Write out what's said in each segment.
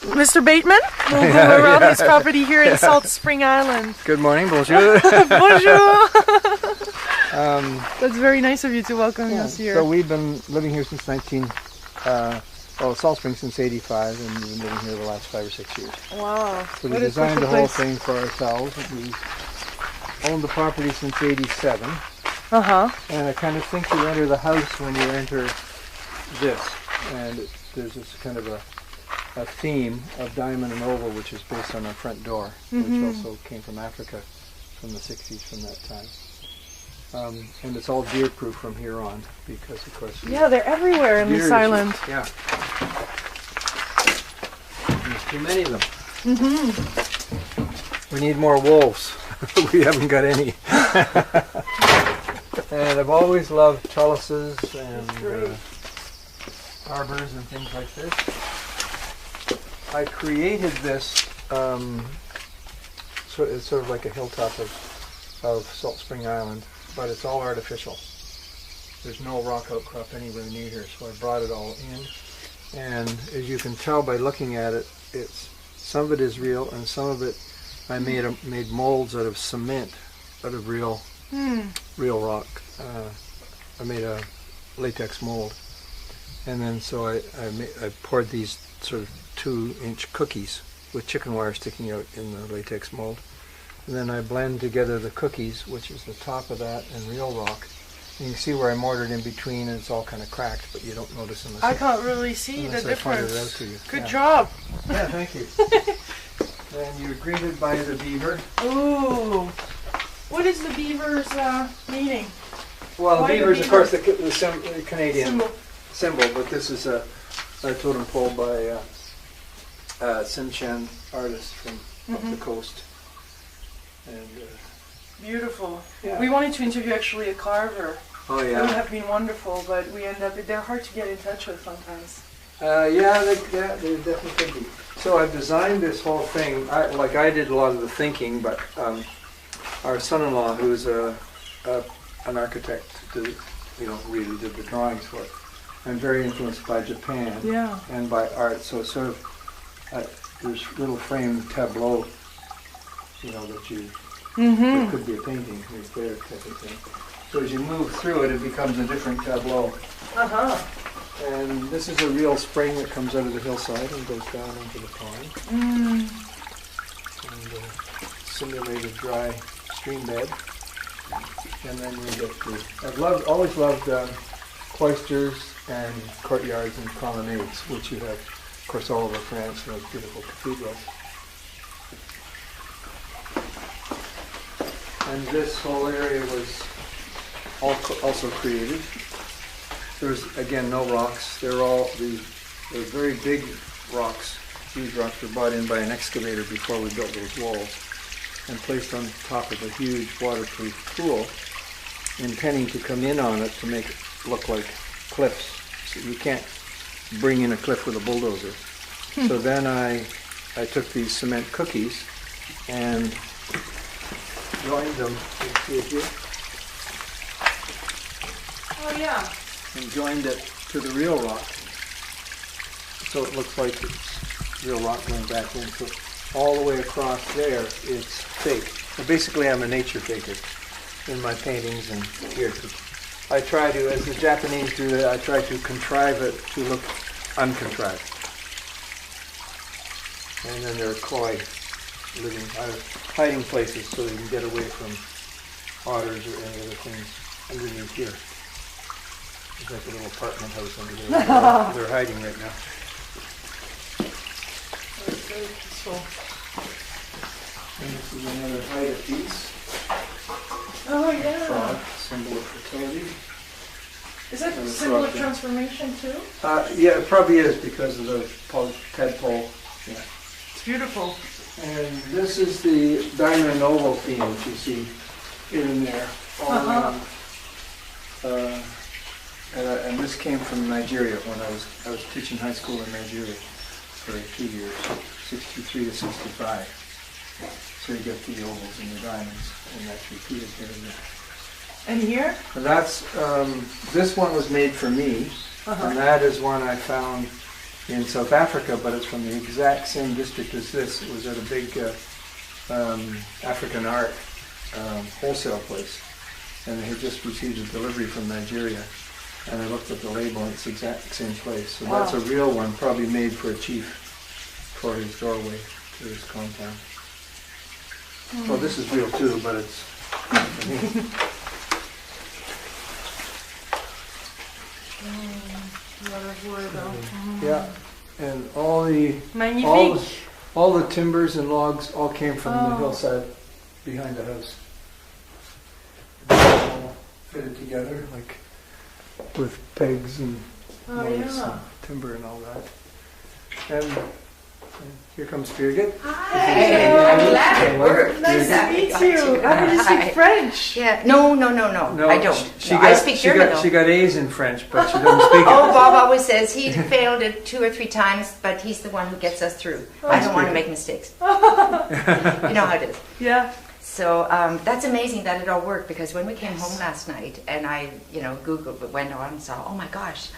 Mr. Bateman. We'll go around his property here in Salt Spring Island. Good morning, bonjour. Bonjour. That's very nice of you to welcome us here. So we've been living here since Salt Spring since '85, and we've been living here the last 5 or 6 years. Wow. So we designed the whole thing for ourselves. We owned the property since '87. And I kind of think you enter the house when you enter this. And there's this kind of a theme of diamond and oval, which is based on our front door, which also came from Africa from the 60s, from that time. And it's all deer proof from here on, because of course... Yeah, they're everywhere in this island. Yeah. There's too many of them. We need more wolves. We haven't got any. And I've always loved trellises and arbors and things like this. I created this, so it's sort of like a hilltop of Salt Spring Island, but it's all artificial. There's no rock outcrop anywhere near here, so I brought it all in. And as you can tell by looking at it, some of it is real, and some of it I made molds out of cement, out of real rock. I made a latex mold, and then so I poured these sort of 2-inch cookies with chicken wire sticking out in the latex mold, and then I blend together the cookies, which is the top of that, and real rock. And you can see where I mortared in between, and it's all kind of cracked, but you don't notice unless I can't really see the difference. I point it out to you. Good job. Yeah, thank you. And you're greeted by the beaver. Ooh. What is the beaver's meaning? Well, the beaver is, of course, the Canadian symbol, but this is a totem pole by Sinchan artist from up the coast. And beautiful. Yeah. We wanted to interview actually a carver. Oh yeah. It would have been wonderful, but we end up, they're hard to get in touch with sometimes. Yeah, they definitely could be. So I've designed this whole thing, I did a lot of the thinking, but our son-in-law, who's an architect, really did the drawings for it. I'm very influenced by Japan and by art, so sort of there's little frame tableau, that you it could be a painting right there type of thing. So as you move through it, it becomes a different tableau. And this is a real spring that comes out of the hillside and goes down into the pond. And simulated dry stream bed. And then you get to... I've always loved cloisters and courtyards and colonnades, which you have, of course, all over France, those beautiful cathedrals. And this whole area was also created. There's, again, no rocks. They're very big rocks. These rocks were brought in by an excavator before we built those walls and placed on top of a huge waterproof pool, intending to come in on it to make it look like cliffs. So you can't bring in a cliff with a bulldozer. So then I took these cement cookies and joined them. You can see it here. Oh yeah. And joined it to the real rock. So it looks like it's real rock going back in. So all the way across there, it's fake. So basically I'm a nature faker in my paintings and here. I try to, as the Japanese do, I try to contrive it to look uncontrived. And then there are koi living, hiding places so they can get away from otters or any other things underneath here. It's like a little apartment house under there. They're hiding right now. That's very peaceful. And this is another hide piece. Oh yeah. Frog, symbol of fertility. Is that a symbol of transformation too? Yeah, it probably is because of the tadpole. Yeah. It's beautiful. And this is the diamond and oval theme that you see in there all around. And this came from Nigeria when I was teaching high school in Nigeria for 2 years, 63 to 65. So you get the ovals and the diamonds, and that's repeated here and there. And here? And that's this one was made for me, and that is one I found in South Africa, but it's from the exact same district as this. It was at a big African art wholesale place, and they had just received a delivery from Nigeria. And I looked at the label, and it's the exact same place. So that's a real one, probably made for a chief for his doorway to his compound. Well, this is real too, but it's for me. Yeah, and all the timbers and logs all came from the hillside behind the house. All fitted together, like with pegs and logs and timber and all that. And here comes Birgit. Hi, I'm glad it worked. Nice to meet you. How do you speak French? Yeah, no, I don't. I speak German. She got A's in French, but she doesn't speak it. Oh, Bob always says he failed it 2 or 3 times, but he's the one who gets us through. I don't want to make mistakes. You know how it is. Yeah. So that's amazing that it all worked, because when we came home last night and I, Googled, but went on and saw, oh my gosh,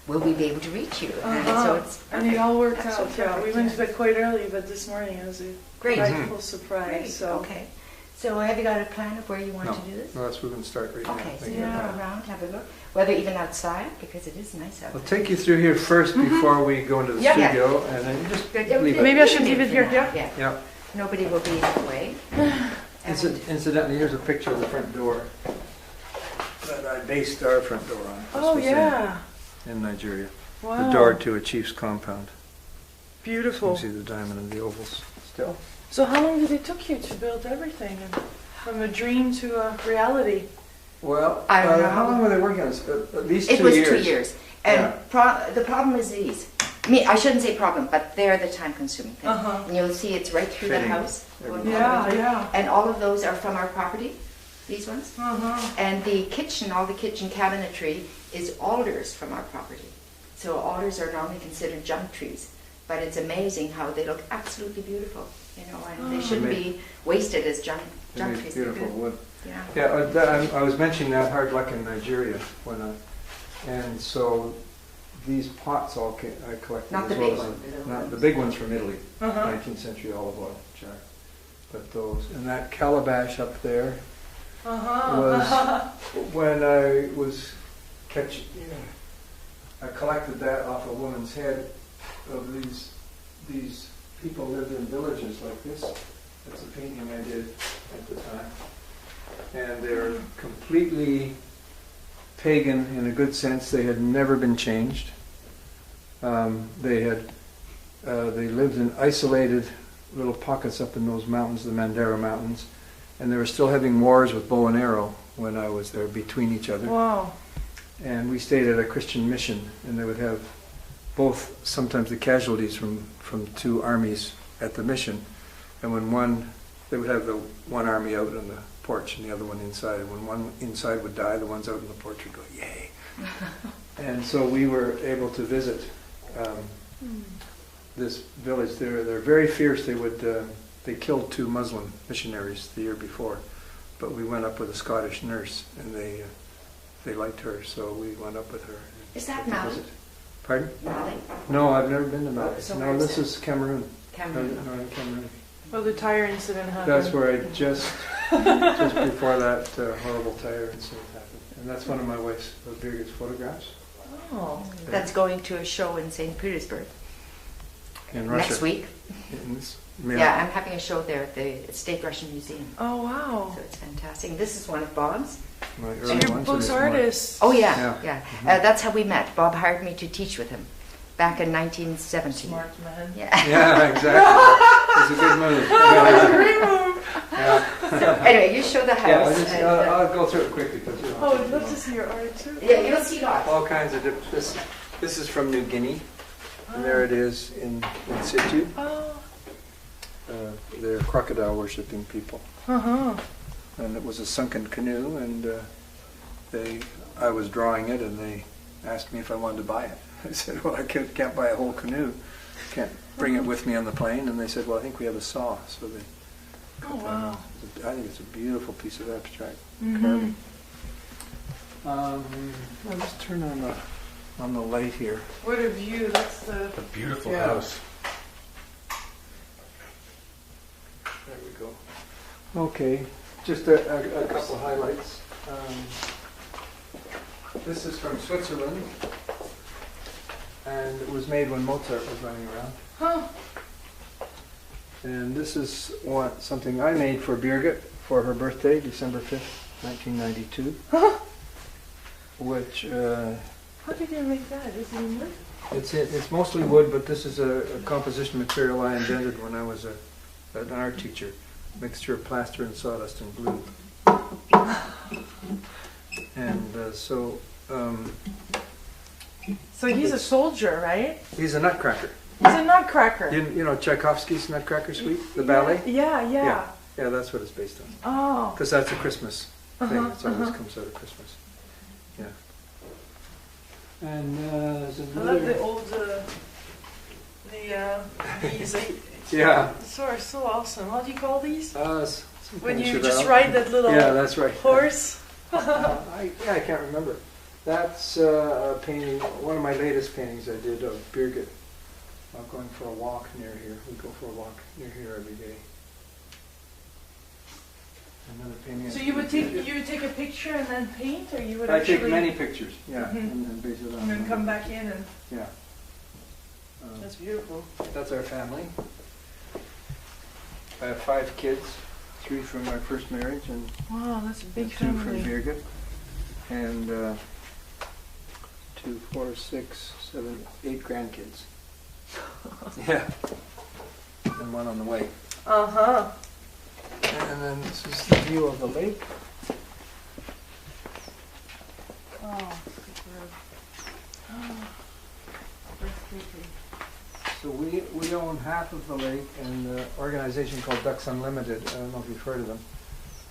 will we be able to reach you? And so it's perfect. And it all worked out. So Yeah, we went to bed quite early, but this morning it was a delightful surprise. Great. So Okay. So have you got a plan of where you want to do this? No, that's where we're going to start right now. Okay, so you're going to go around, have a look, whether even outside, because it is nice out I'll there. take you through here first before we go into the studio, and then you just leave it. Maybe I should leave it here. Yeah. Yeah. Nobody will be in the way. Incidentally, here's a picture of the front door that I based our front door on. This Oh, was yeah. in Nigeria. Wow. The door to a chief's compound. You Beautiful. can see the diamond and the ovals still. So how long did it took you to build everything? And from a dream to a reality? Well, I don't know. how long were they working on this? At least 2 years. It was 2 years. And Yeah. the problem is these. I shouldn't say problem, but they're the time-consuming thing. And you'll see it's right through Fitting the house. everything. Yeah. And all of those are from our property, these ones. And the kitchen, all the kitchen cabinetry is alders from our property. So alders are normally considered junk trees. But it's amazing how they look absolutely beautiful, and they shouldn't be wasted as junk trees. Beautiful wood. Yeah. Yeah, I was mentioning that hard luck in Nigeria and so these pots all I collected. Not as the well big as ones. Not the big ones from Italy, 19th century olive oil jar. But those and that calabash up there was when I was catching. I collected that off a woman's head. Of these people lived in villages like this. That's a painting I did at the time. And they're completely pagan in a good sense. They had never been changed. They lived in isolated little pockets up in those mountains, the Mandara Mountains, and they were still having wars with bow and arrow when I was there between each other. Wow. And we stayed at a Christian mission, and they would have sometimes the casualties from 2 armies at the mission, and they would have the one army out on the porch and the other one inside, and when one inside would die, the ones out on the porch would go, yay. And so we were able to visit this village. They're very fierce. They killed 2 Muslim missionaries the year before, but we went up with a Scottish nurse, and they liked her, so we went up with her. Is that Mali? Pardon? Mali? No, I've never been to Mali. So No, where's this that? is Cameroon. Cameroon. Northern Cameroon. Well, the tire incident happened. That's where I just before that horrible tire incident happened. And that's one of my wife's Birgit's photographs. Oh. That's going to a show in St. Petersburg In Russia. next week. Yeah, I'm having a show there at the State Russian Museum. Oh, wow. So it's fantastic. And this is one of Bob's. My So early you're ones, both and it's artists. Oh yeah. Mm-hmm. That's how we met. Bob hired me to teach with him back in 1970. Smart man. Yeah. Yeah, exactly. It's a good move. That's a great move. Yeah. So anyway, you show the house. Yeah, I'll go through it quickly. Because Oh, I'd love to see your art too. Yeah, you'll see lots. all kinds of different. This is from New Guinea, and there it is in situ. Oh. They're crocodile worshipping people. And it was a sunken canoe, and I was drawing it, and they asked me if I wanted to buy it. I said, well, I can't buy a whole canoe. Can't bring it with me on the plane. And they said, well, I think we have a saw. So they cut that out. I think it's a beautiful piece of abstract carving. I'll just turn on the on the light here. What a view. That's the... A beautiful Yeah. house. There we go. Okay, just a couple highlights. This is from Switzerland, and it was made when Mozart was running around. Huh. And this is something I made for Birgit for her birthday, December 5th, 1992. Huh. Which How did you make that? Is it in wood? it's mostly wood, but this is a composition material I invented when I was an art teacher. Mixture of plaster and sawdust and glue. And so he's a soldier, right? he's a nutcracker. He's a nutcracker. You know Tchaikovsky's Nutcracker Suite, the ballet? Yeah. Yeah, that's what it's based on. Oh. Because that's a Christmas thing. Uh-huh, It always uh-huh. comes out of Christmas. Yeah. And there's I another... love the old, these. Yeah. So awesome. What do you call these? Some When kind of you cheval. just ride that little Yeah, that's right. horse. I can't remember. That's a painting, one of my latest paintings I did of Birgit going for a walk near here. We go for a walk near here every day. Another painting. So you would take a picture and then paint, or you would I actually... take many pictures, yeah, Mhm. and then base it on. And then come back in and... Yeah. That's beautiful. That's our family. I have 5 kids, 3 from my first marriage and Wow, that's a big 2 from family. Birgit. And 2, 4, 6, 7, 8 grandkids. Yeah. And 1 on the way. Uh-huh. And then this is the view of the lake. Oh, superb. Oh, breathtaking. So we own half of the lake, and an organization called Ducks Unlimited, I don't know if you've heard of them.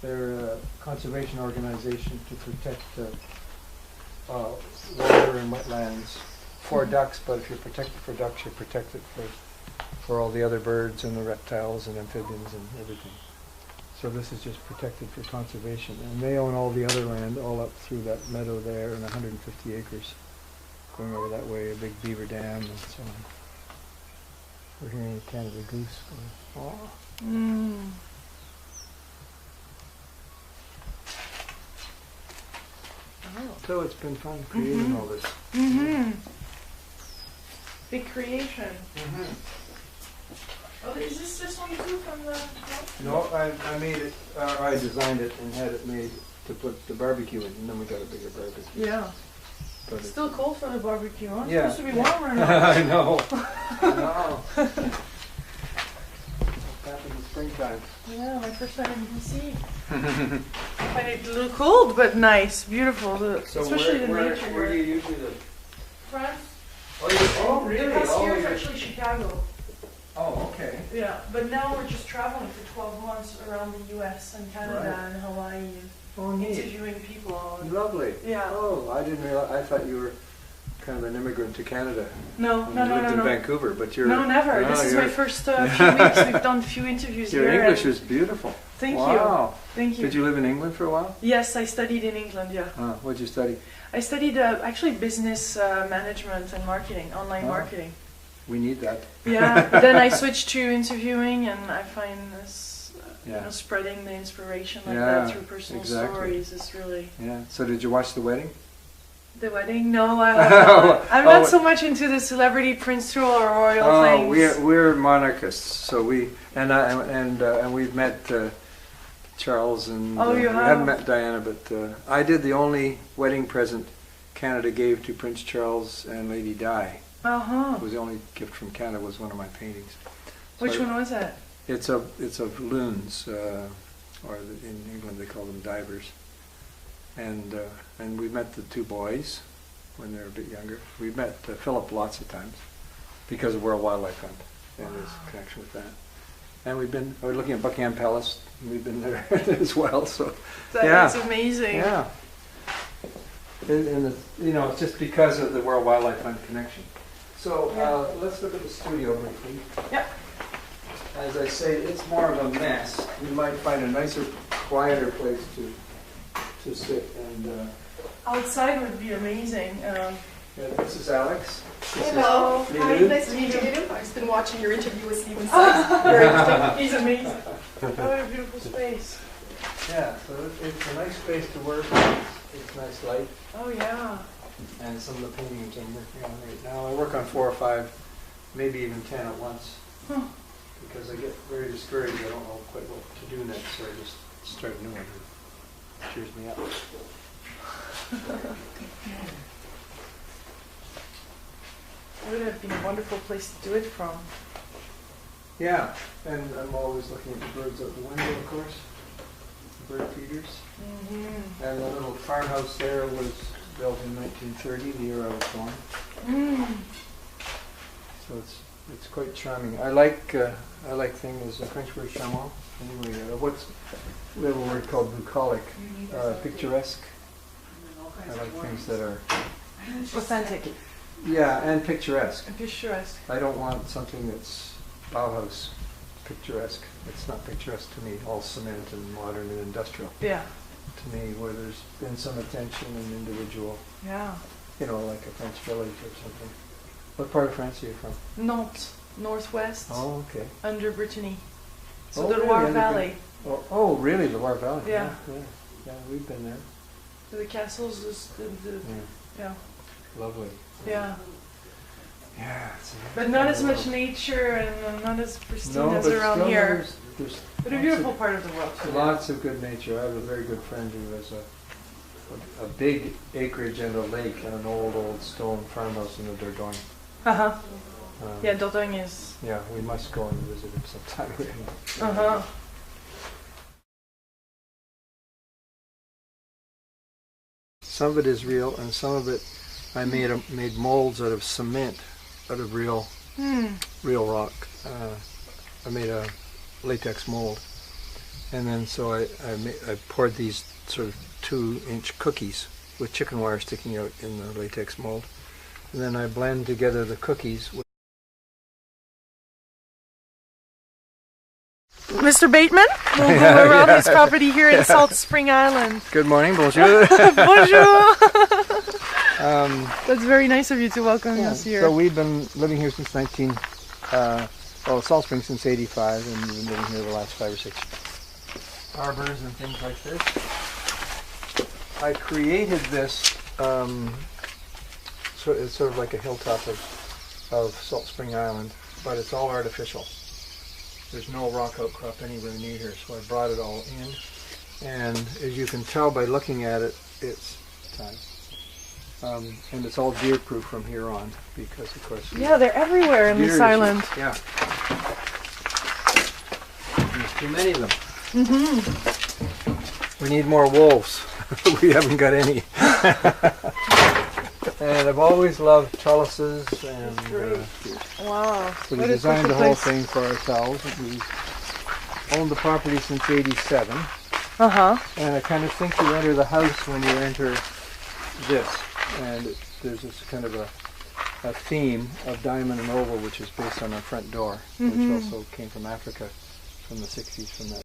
They're a conservation organization to protect water and wetlands for ducks, but if you're protected for ducks, you're protected for all the other birds and the reptiles and amphibians and everything. So this is just protected for conservation. And they own all the other land, all up through that meadow there, and 150 acres going over that way, a big beaver dam and so on. We're hearing a Canada goose going, oh. Mm. Oh. So it's been fun creating all this. Mm-hmm. Big creation. Mm-hmm. Oh, is this one too from the... No, I made it, I designed it and had it made to put the barbecue in, and then we got a bigger barbecue. Yeah. But It's still cold for the barbecue, huh? It's Yeah. supposed to be warmer now. I know. I know. Back in the springtime. Yeah, my first time in BC. I find it a little cold, but nice, beautiful. So Especially the where nature. do you usually live? France. Oh, really? The past year is you're- actually Chicago. Oh, okay. Yeah, but now we're just traveling for 12 months around the U.S. and Canada Right. and Hawaii and Oh, neat. interviewing people. all over. Lovely. Yeah. Oh, I didn't realize, I thought you were kind of an immigrant to Canada. No, You no, no, lived no, in no. Vancouver, but you're... No, never. No, This is my you're- first few weeks. We've done a few interviews Your here. English and- is beautiful. Thank Wow. you. Thank you. Did you live in England for a while? Yes, I studied in England, yeah. What'd you study? I studied actually business management and marketing, online Oh. marketing. We need that. Yeah, but then I switched to interviewing, and I find this, Yeah. spreading the inspiration like Yeah, that through personal exactly. stories is really... Yeah. So did you watch the wedding? The wedding? No, I have not. I'm Oh, not so much into the celebrity prince or royal Oh, things. we're monarchists. So we and we've met Charles and Oh, you we have? haven't met Diana, but I did the only wedding present Canada gave to Prince Charles and Lady Di. Uh-huh. It was the only gift from Canada. Was one of my paintings. So Which one was that? It's of loons, or in England they call them divers. And we've met the 2 boys when they were a bit younger. We've met Philip lots of times because of World Wildlife Fund and his connection with that. And we're looking at Buckingham Palace. And we've been there as well. So That's amazing. yeah. And it's just because of the World Wildlife Fund connection. So let's look at the studio briefly. Yep. As I say, it's more of a mess. You might find a nicer, quieter place to sit and. Outside would be amazing. This is Alex. Hello. Hi, Lulu. nice to meet you. I've been watching your interview with Stephen Sykes. Very interesting. He's amazing. Oh, what a beautiful space. Yeah, so it's a nice space to work. It's nice light. Oh, yeah. And some of the paintings I'm working on right now. I work on 4 or 5, maybe even 10 at once. Huh. Because I get very discouraged. I don't know quite what to do next, so I just start a new one. It cheers me up. It would have been a wonderful place to do it from. Yeah, and I'm always looking at the birds out the window, of course. The bird feeders. Mm-hmm. And the little farmhouse there was built in 1930, the year I was born. So it's quite charming. I like things, the French word charmant. Anyway, we have a word called bucolic, picturesque. I like things that are Authentic yeah, and picturesque. and picturesque. I don't want something that's Bauhaus picturesque. It's not picturesque to me, all cement and modern and industrial. Yeah. To me, where there's been some attention and individual, Yeah. you know, like a French village or something. What part of France are you from? Nantes, northwest, Oh, okay. under Brittany. So Oh, the really? Loire Under Valley. Oh, really? The Loire Valley? Yeah. Yeah, we've been there. The castles is yeah. Lovely. Yeah. Yeah. But not as much nature and not as pristine as but around still here. There's But a beautiful part of the world. too. lots of good nature. I have a very good friend who has a big acreage and a lake and an old stone farmhouse in the Dordogne. Uh-huh. Um, Yeah, Dordogne is. Yeah, we must go and visit him sometime. Uh-huh. Some of it is real, and some of it I made molds out of cement, out of real rock. I made a latex mold, and then so I poured these sort of 2-inch cookies with chicken wire sticking out in the latex mold, and then I blend together the cookies with Mr. Bateman, we'll go around his property here in Salt Spring Island. Good morning, bonjour. Bonjour! That's very nice of you to welcome us here. So we've been living here since Salt Spring since '85, and we've been living here the last 5 or 6 arbors and things like this. I created this, it's sort of like a hilltop of Salt Spring Island, but it's all artificial. There's no rock outcrop anywhere near here, so I brought it all in. And as you can tell by looking at it, it's time. And it's all deer proof from here on, because of course... Yeah, they're everywhere in this island. Yeah. There's too many of them. We need more wolves. We haven't got any. And I've always loved trellises, and Wow. so we designed the whole thing for ourselves. We owned the property since '87. Uh-huh. And I kind of think you enter the house when you enter this. And there's this kind of a theme of diamond and oval, which is based on our front door, which also came from Africa from the 60s, from that